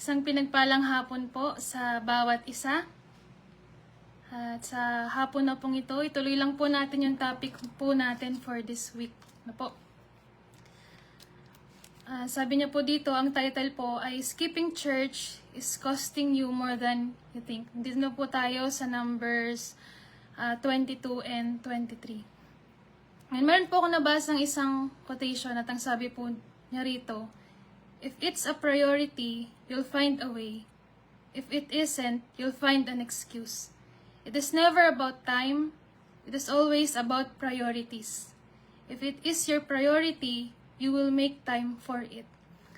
Isang pinagpalang hapon po sa bawat isa. At sa hapon na pong ito, ituloy lang po natin yung topic po natin for this week na po. Sabi niya po dito, ang title po ay Skipping Church is Costing You More Than You Think. Dito na po tayo sa Numbers 22 and 23. And meron po ako nabasang isang quotation at ang sabi po niya rito, if it's a priority, you'll find a way. If it isn't, you'll find an excuse. It is never about time. It is always about priorities. If it is your priority, you will make time for it.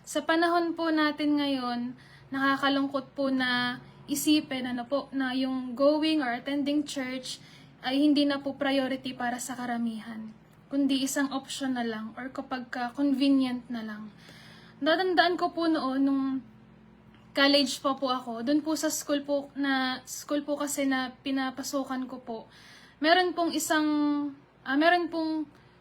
Sa panahon po natin ngayon, nakakalungkot po na isipin na yung going or attending church ay hindi na po priority para sa karamihan, kundi isang option na lang or kapag convenient na lang. Natandaan ko po noon nung college pa po ako, doon po sa school po kasi na pinapasukan ko po. Meron pong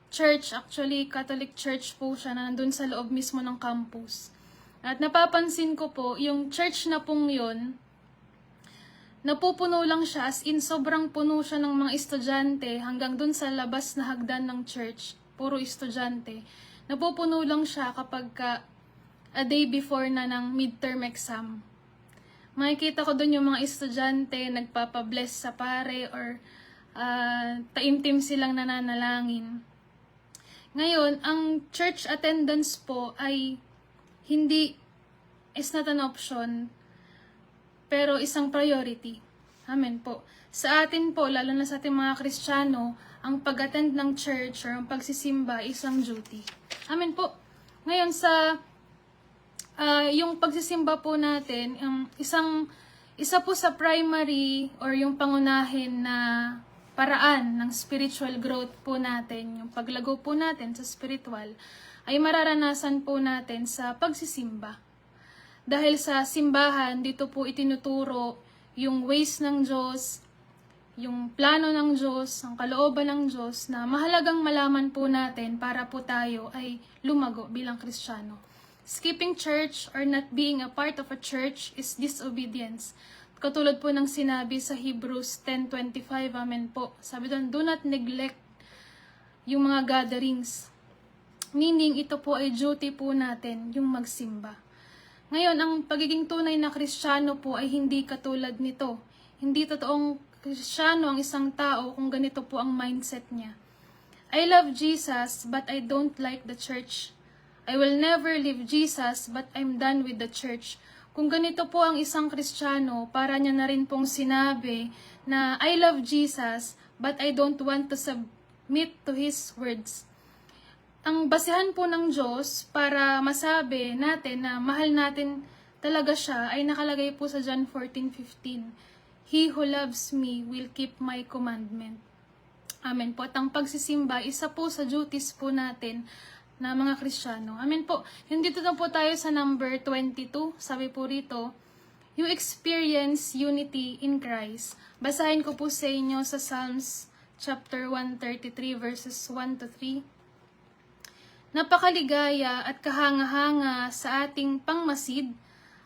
church, actually Catholic church po siya na nandun sa loob mismo ng campus. At napapansin ko po, yung church na pong yun, napupuno lang siya, as in sobrang puno siya ng mga estudyante hanggang dun sa labas na hagdan ng church, puro estudyante. Napupuno lang siya kapag a day before na ng midterm exam. Makikita ko dun yung mga estudyante nagpapabless sa pare or taimtim silang nananalangin. Ngayon, ang church attendance po ay is not an option, pero isang priority. Amen po. Sa atin po, lalo na sa ating mga Kristiyano, ang pag-attend ng church or ang pagsisimba ay isang duty. Amen po. Ngayon, yung pagsisimba po natin, isa po sa primary or yung pangunahin na paraan ng spiritual growth po natin, yung paglago po natin sa spiritual, ay mararanasan po natin sa pagsisimba. Dahil sa simbahan, dito po itinuturo yung ways ng Diyos, yung plano ng Diyos, ang kalooban ng Diyos na mahalagang malaman po natin para po tayo ay lumago bilang Kristiyano. Skipping church or not being a part of a church is disobedience. Katulad po ng sinabi sa Hebrews 10:25, amen po. Sabi doon, do not neglect yung mga gatherings. Meaning, ito po ay duty po natin, yung magsimba. Ngayon, ang pagiging tunay na Kristiyano po ay hindi katulad nito. Hindi totoong Kristiyano ang isang tao kung ganito po ang mindset niya. I love Jesus, but I don't like the church. I will never leave Jesus, but I'm done with the church. Kung ganito po ang isang Kristiyano, para niya na rin pong sinabi na I love Jesus, but I don't want to submit to His words. Ang basehan po ng Diyos para masabi natin na mahal natin talaga siya ay nakalagay po sa John 14:15. He who loves me will keep my commandment. Amen po. At ang pagsisimba, isa po sa duties po natin na mga Kristiyano. Amen po. Yung dito na po tayo sa number 22. Sabi po rito, you experience unity in Christ. Basahin ko po sa inyo sa Psalms chapter 133 verses 1 to 3. Napakaligaya at kahanga-hanga sa ating pangmasid,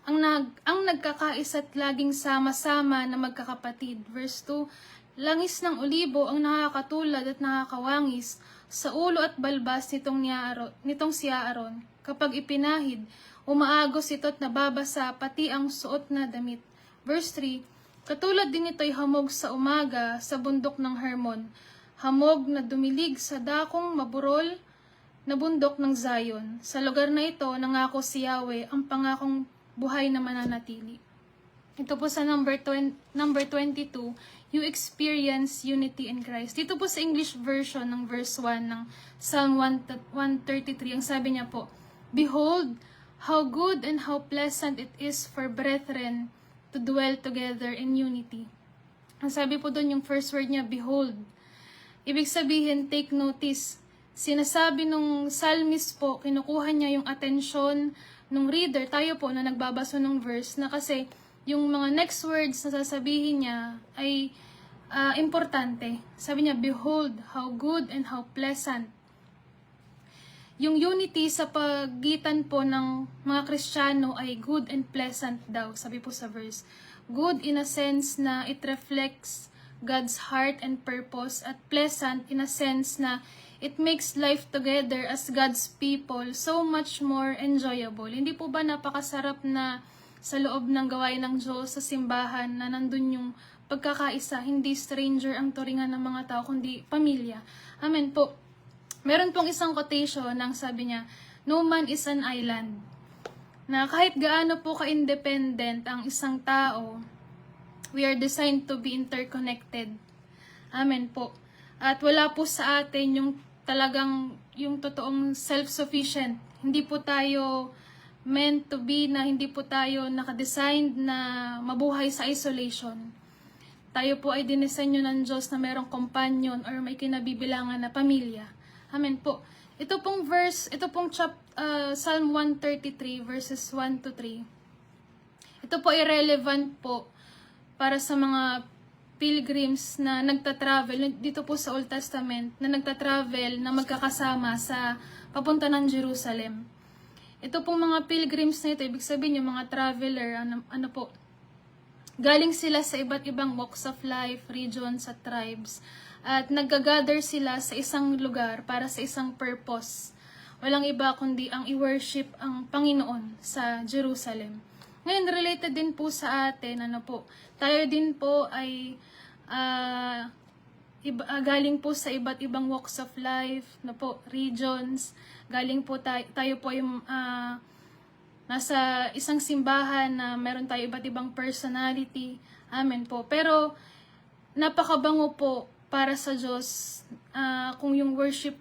ang nagkakaisa't laging sama-sama na magkakapatid. Verse 2, langis ng olibo ang nakakatulad at nakakawangis sa ulo at balbas nitong si Aaron. Kapag ipinahid, umaagos ito at nababasa pati ang suot na damit. Verse 3, katulad din ito'y hamog sa umaga sa bundok ng Hermon, hamog na dumilig sa dakong maburol na bundok ng Zion. Sa lugar na ito, nangako si Yahweh ang pangakong buhay na mananatili. Ito po sa number 22, you experience unity in Christ. Dito po sa English version ng verse 1 ng Psalm 133, ang sabi niya po, behold, how good and how pleasant it is for brethren to dwell together in unity. Ang sabi po doon, yung first word niya, behold. Ibig sabihin, take notice. Sinasabi nung psalmist po, kinukuha niya yung atensyon nung reader, tayo po na nagbabasa ng verse, na kasi yung mga next words na sasabihin niya ay importante. Sabi niya, behold, how good and how pleasant. yung unity sa pagitan po ng mga Kristiyano ay good and pleasant daw, sabi po sa verse. Good in a sense na it reflects God's heart and purpose, at pleasant in a sense na it makes life together as God's people so much more enjoyable. Hindi po ba napakasarap na sa loob ng gawain ng Diyos sa simbahan na nandun yung pagkakaisa, hindi stranger ang turingan ng mga tao, kundi pamilya. Amen po. Meron pong isang quotation nang sabi niya, no man is an island. Na kahit gaano po ka-independent ang isang tao, we are designed to be interconnected. Amen po. At wala po sa atin yung talagang, yung totoong self-sufficient. Hindi po tayo meant to be, na hindi po tayo nakadesigned na mabuhay sa isolation. Tayo po ay dinisenyo ng Diyos na merong companion or may kinabibilangan na pamilya. Amen po. Ito pong verse, ito pong Psalm 133 verses 1 to 3. Ito po ay relevant po para sa mga pilgrims na nagta-travel dito po sa Old Testament, na nagta-travel na magkakasama sa papunta ng Jerusalem. Ito pong mga pilgrims na ito, ibig sabihin yung mga traveler, ano po, galing sila sa iba't ibang walks of life, regions at tribes. At nagga-gather sila sa isang lugar para sa isang purpose. Walang iba kundi ang i-worship ang Panginoon sa Jerusalem. Ngayon, related din po sa atin, tayo din po ay galing po sa iba't ibang walks of life, regions. Galing po tayo po ay nasa isang simbahan na meron tayo iba't ibang personality. Amen po. Pero napakabango po para sa Diyos kung yung worship,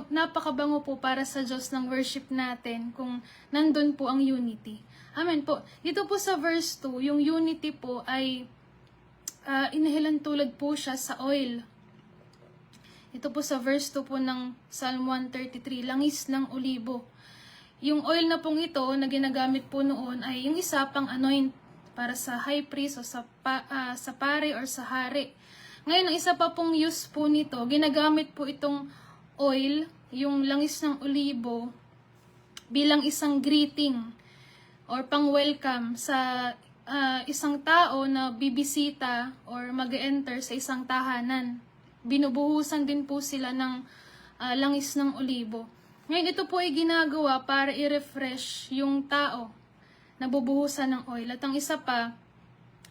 napakabango po para sa Diyos ng worship natin kung nandun po ang unity. Amen po. Dito po sa verse 2, yung unity po ay inahilan tulad po siya sa oil. Ito po sa verse 2 po ng Psalm 133, langis ng olibo. Yung oil na pong ito na ginagamit po noon ay yung isa pang anoint para sa high priest o sa pare or sa hari. Ngayon, ang isa pa pong use po nito, ginagamit po itong oil, yung langis ng olibo, bilang isang greeting or pang-welcome sa isang tao na bibisita or mag-enter sa isang tahanan. Binubuhusan din po sila ng langis ng olibo. Ngayon, ito po ay ginagawa para i-refresh yung tao na bubuhusan ng oil. At ang isa pa,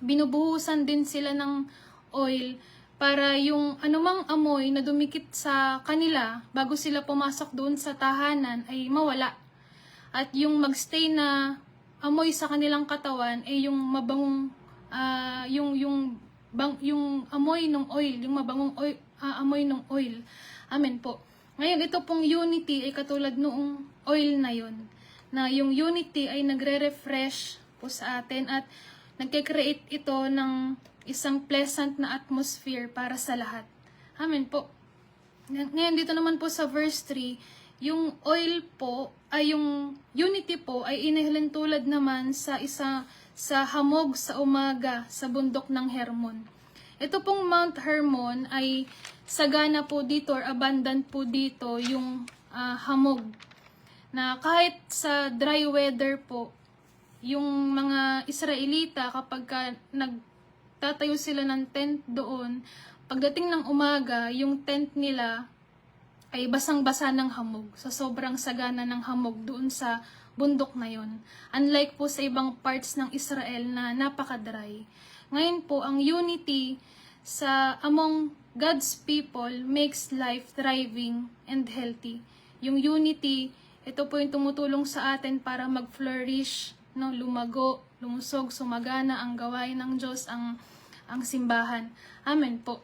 binubuhusan din sila ng oil para yung anumang amoy na dumikit sa kanila bago sila pumasok doon sa tahanan ay mawala. At yung magstay na amoy sa kanilang katawan ay yung mabangong yung amoy ng oil, yung mabangong amoy ng oil. Amen po. Ngayon, ito pong unity ay katulad noong oil na yun. Na yung unity ay nagre-refresh po sa atin at nagke-create ito ng isang pleasant na atmosphere para sa lahat. Amen po. Ngayon, dito naman po sa verse 3, yung oil po, ay yung unity po, ay inahilan tulad naman sa hamog sa umaga sa bundok ng Hermon. Ito pong Mount Hermon ay sagana po dito or abundant po dito yung hamog. Na kahit sa dry weather po, yung mga Israelita kapag nagtatayo sila ng tent doon, pagdating ng umaga, yung tent nila ay basang-basa ng hamog. Sa sobrang sagana ng hamog doon sa bundok na yon. Unlike po sa ibang parts ng Israel na napaka-dry. Ngayon po, ang unity among God's people makes life thriving and healthy. Yung unity, ito po yung tumutulong sa atin para mag-flourish, lumago, lumusog, sumagana ang gawain ng Diyos, ang simbahan. Amen po.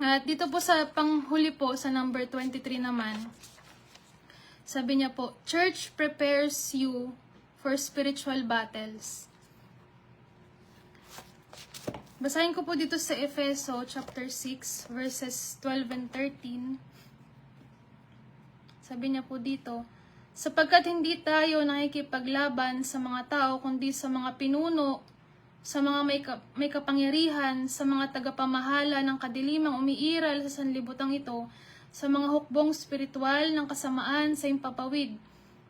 At dito po sa panghuli po, sa number 23 naman, sabi niya po, Church prepares you for spiritual battles. Basahin ko po dito sa Efeso chapter 6 verses 12 and 13. Sabi niya po dito, sapagkat hindi tayo nakikipaglaban sa mga tao, kundi sa mga pinuno, sa mga may kapangyarihan, sa mga tagapamahala ng kadilimang umiiral sa sanlibutan ito, sa mga hukbong spiritual ng kasamaan sa impapawid.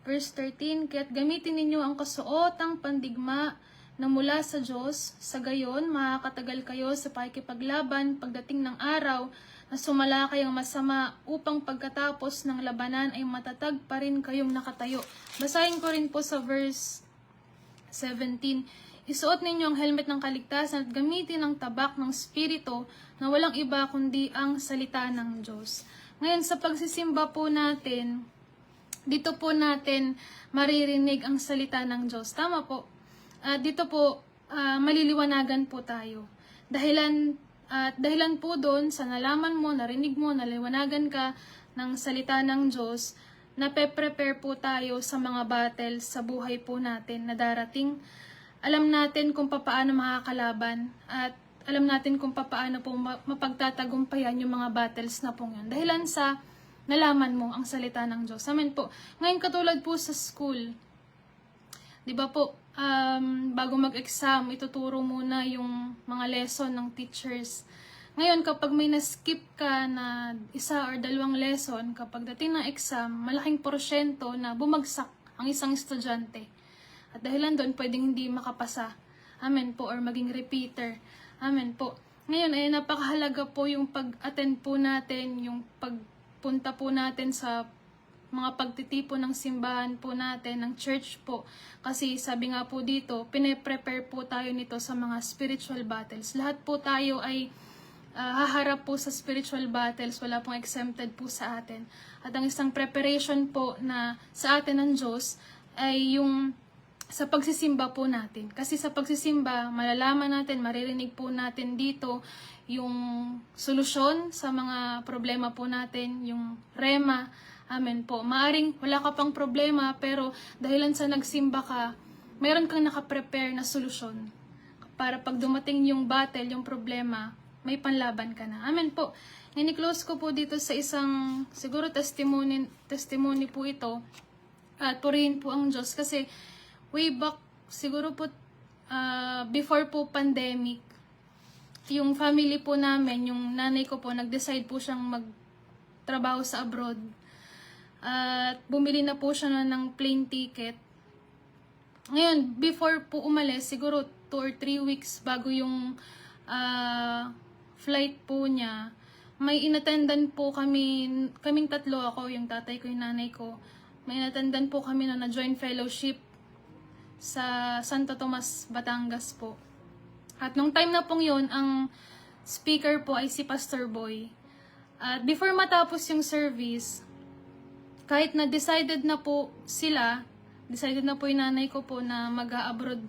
Verse 13, kaya't gamitin ninyo ang kasuotang pandigma na mula sa Diyos, sa gayon makakatagal kayo sa pakikipaglaban pagdating ng araw na sumalakay ang masama upang pagkatapos ng labanan ay matatag pa rin kayong nakatayo. Basahin ko rin po sa verse 17, isuot ninyo ang helmet ng kaligtasan at gamitin ang tabak ng Espiritu na walang iba kundi ang salita ng Diyos. Ngayon sa pagsisimba po natin, dito po natin maririnig ang salita ng Diyos. Tama po. Dito po maliliwanagan po tayo. Dahilan po doon sa nalaman mo, narinig mo, naliwanagan ka ng salita ng Diyos, nape-prepare po tayo sa mga battle sa buhay po natin na darating. Alam natin kung paano makakalaban at alam natin kung paano po mapagtatagumpayan yung mga battles na po yun. Dahilan sa nalaman mo ang salita ng Diyos. Amen po. Ngayon katulad po sa school, di ba po, bago mag-exam, ituturo muna yung mga lesson ng teachers. Ngayon, kapag may na-skip ka na isa or dalawang lesson, kapag dating ng exam, malaking porsyento na bumagsak ang isang estudyante. At dahilan doon, pwedeng hindi makapasa. Amen po. Or maging repeater. Amen po. Ngayon, napakahalaga po yung pag-attend po natin, yung pagpunta po natin sa mga pagtitipon ng simbahan po natin, ng church po. Kasi sabi nga po dito, pine-prepare po tayo nito sa mga spiritual battles. Lahat po tayo ay haharap po sa spiritual battles, wala pong exempted po sa atin. At ang isang preparation po na sa atin ng Diyos ay yung sa pagsisimba po natin. Kasi sa pagsisimba, malalaman natin, maririnig po natin dito yung solusyon sa mga problema po natin, yung rema. Amen po. Maaring wala ka pang problema, pero dahilan sa nagsimba ka, mayroon kang nakaprepare na solusyon. Para pag dumating yung battle, yung problema, may panlaban ka na. Amen po. Ngayon, i-close ko po dito sa isang, siguro testimony po ito. At purihin po ang Diyos. Kasi way back, siguro po, before po pandemic, yung family po namin, yung nanay ko po, nag-decide po siyang magtrabaho sa abroad. At bumili na po siya ng plane ticket. Ngayon, before po umalis, siguro 2 or 3 weeks bago yung flight po niya, may inattendan po kaming tatlo, ako, yung tatay ko, yung nanay ko. May inattendan po kami na joint fellowship sa Santo Tomas, Batangas po. At nung time na pong yun, ang speaker po ay si Pastor Boy. At before matapos yung service, kahit na decided na po yung nanay ko po na mag-a-abroad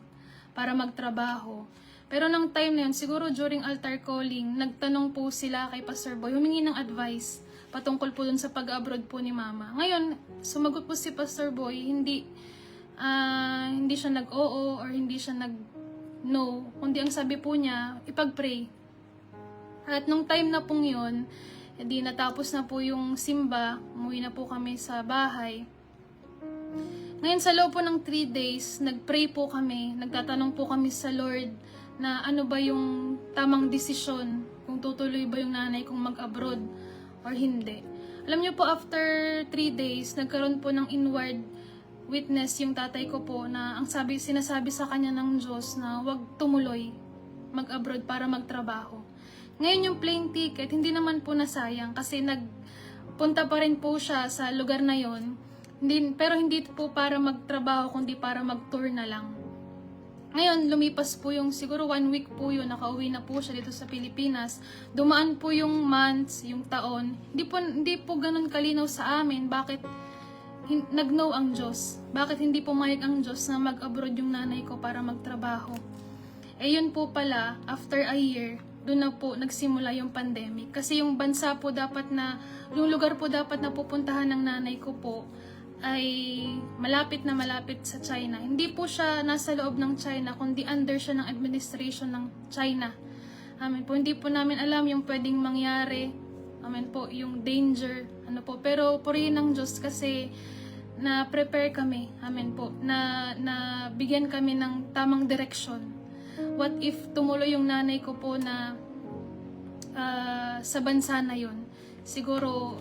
para magtrabaho. Pero nung time na yun, siguro during altar calling, nagtanong po sila kay Pastor Boy, humingi ng advice patungkol po dun sa pag-abroad po ni Mama. Ngayon, sumagot po si Pastor Boy, hindi siya nag-oo or hindi siya nag-no, kundi ang sabi po niya, ipag-pray. At nung time na pong yun, hindi natapos na po yung simba, umuwi na po kami sa bahay. Ngayon sa loob po ng 3 days, nag-pray po kami, nagtatanong po kami sa Lord na ano ba yung tamang desisyon, kung tutuloy ba yung nanay kong mag-abroad or hindi. Alam niyo po, after 3 days, nagkaroon po ng inward witness yung tatay ko po na ang sinasabi sa kanya ng Diyos na wag tumuloy mag-abroad para magtrabaho. Ngayon yung plane ticket, hindi naman po nasayang kasi nagpunta pa rin po siya sa lugar na yon. Pero hindi po para magtrabaho kundi para mag-tour na lang. Ngayon, lumipas po yung siguro 1 week po yun, nakauwi na po siya dito sa Pilipinas. Dumaan po yung months, yung taon. Hindi po ganun kalinaw sa amin. Bakit nag-no ang Diyos? Bakit hindi pumayag ang Diyos na mag-abroad yung nanay ko para magtrabaho? Yun po pala, after a year, doon na po nagsimula yung pandemic. Kasi yung bansa po dapat na, yung lugar po dapat na pupuntahan ng nanay ko po, ay malapit sa China. Hindi po siya nasa loob ng China, kundi under siya ng administration ng China. Amen po, hindi po namin alam yung pwedeng mangyari. Amen po, yung danger, pero purihin ng Diyos kasi na-prepare kami. Amen po, na bigyan kami ng tamang direksyon. What if tumuloy yung nanay ko po na sa bansa na yun? Siguro,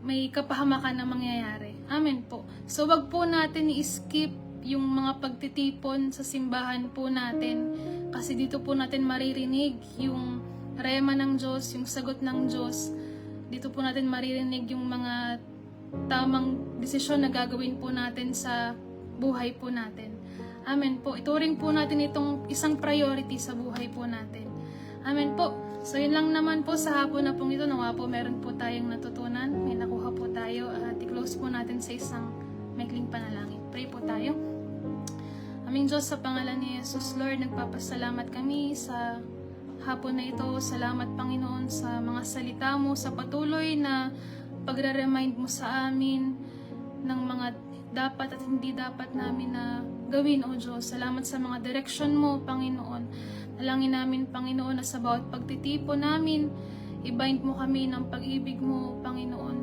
may kapahamakan na mangyayari. Amen po. So wag po natin i-skip yung mga pagtitipon sa simbahan po natin, kasi dito po natin maririnig yung rema ng Diyos, yung sagot ng Diyos. Dito po natin maririnig yung mga tamang desisyon na gagawin po natin sa buhay po natin. Amen po. Ituring po natin itong isang priority sa buhay po natin. Amen po. So yun lang naman po sa hapon na pong ito. Nawa po meron po tayong natutunan. May nakuha po tayo. At i-close po natin sa isang maikling panalangin. Pray po tayo. Aming Diyos, sa pangalan ni Jesus, Lord, nagpapasalamat kami sa hapon na ito. Salamat, Panginoon, sa mga salita mo, sa patuloy na pagre-remind mo sa amin ng mga dapat at hindi dapat namin na gawin, O Diyos. Salamat sa mga direction mo, Panginoon. Dalangin namin, Panginoon, na sa bawat pagtitipon namin, i-bind mo kami ng pag-ibig mo, Panginoon.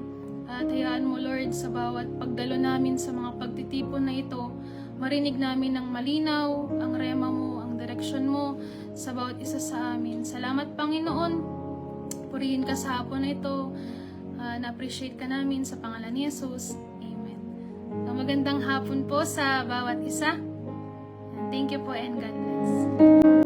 At hayaan mo, Lord, sa bawat pagdalo namin sa mga pagtitipon na ito, marinig namin ng malinaw ang rema mo, ang direction mo sa bawat isa sa amin. Salamat, Panginoon. Purihin ka sa hapon na ito. Na-appreciate ka namin sa pangalan ni Jesus. Amen. So, magandang hapon po sa bawat isa. Thank you po and God bless.